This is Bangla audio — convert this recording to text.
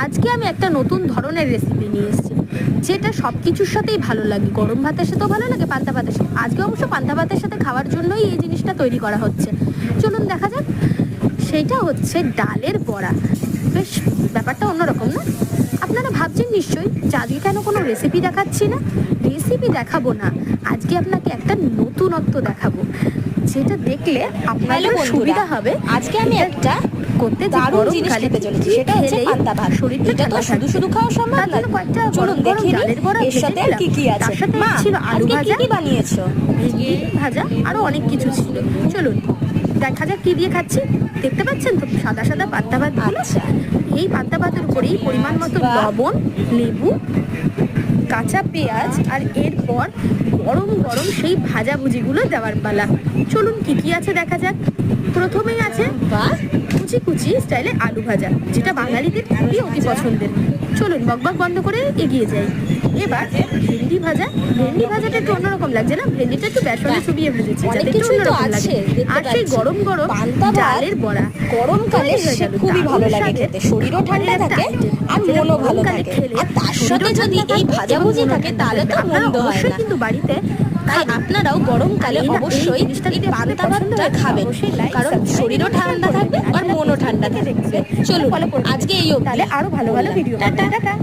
আজকে আমি একটা নতুন ধরনের রেসিপি নিয়ে এসেছি, যেটা সব কিছুর সাথেই ভালো লাগে। গরম ভাতের সাথেও ভালো লাগে, পান্তা ভাতের সাথে। আজকে অবশ্য পান্তা ভাতের সাথে খাওয়ার জন্যই এই জিনিসটা তৈরি করা হচ্ছে। চলুন দেখা যাক। সেইটা হচ্ছে ডালের বড়া। বেশ ব্যাপারটা অন্যরকম না? আপনারা ভাবছেন নিশ্চয়ই যে আজকে কেন কোনো রেসিপি দেখাচ্ছি না। রেসিপি দেখাবো না, আজকে আপনাকে একটা নতুনত্ব দেখাবো, যেটা দেখলে আপনাদের সুবিধা হবে। আজকে আমি একটা করতে দারুণ জিনিস খেতে চলেছি, সেটা হচ্ছে পান্তা ভাত। শরীরটা এটা তো শুধু শুধু খাওয়া সম্ভব না। চলুন দেখে নিই এর সাথে কি কি আছে। মা, ছিল আলু আজকে কি ভাজা, কি বানিয়েছো? ভেন্ডি ভাজা, আরো অনেক কিছু ছিল। চলুন দেখা যাক কি দিয়ে খাচ্ছি। দেখতে পাচ্ছেন তো সাদা সাদা পান্তা ভাত। আচ্ছা, এই পান্তা ভাতের উপরেই পরিমাণ মতো লবণ, লেবু, কাঁচা পেঁয়াজ, আর এরপর গরম গরম সেই ভাজাভুজিগুলো দেওয়ার পালা। চলুন কি কি আছে দেখা যাক। প্রথমেই আছে কুচি কুচি স্টাইলে আলু ভাজা, যেটা বাঙালিদের খুবই অতি পছন্দের। চলুন বকবক বন্ধ করে এগিয়ে যাই। এবার ভেন্ডি ভাজা। ভেন্ডি ভাজাটা একটু অন্যরকম লাগছে না? ভেন্ডিটা একটু বেসনে চুবিয়ে ভেজেছি, যাতে একটু অন্যরকম লাগে। আর সেই গরম গরম ডালের বড়া গরমকালে সে খুবই ভালো লাগে খেতে। শরীরও ঠান্ডা থাকে আর মনও ভালো থাকে। আর তার সাথে যদি এই ভাজাভুজি থাকে তাহলে তো মন্দ হয় না। কিন্তু বাড়িতে তাই আপনারাও গরমকালে অবশ্যই এই পান্তা ভাতটা খাবেন, কারণ শরীরও ঠান্ডা থাকবে আর মনও ঠান্ডা থাকবে। চলুন আজকে এই অবধি। তাহলে আরো ভালো ভালো ভিডিও। টাটা।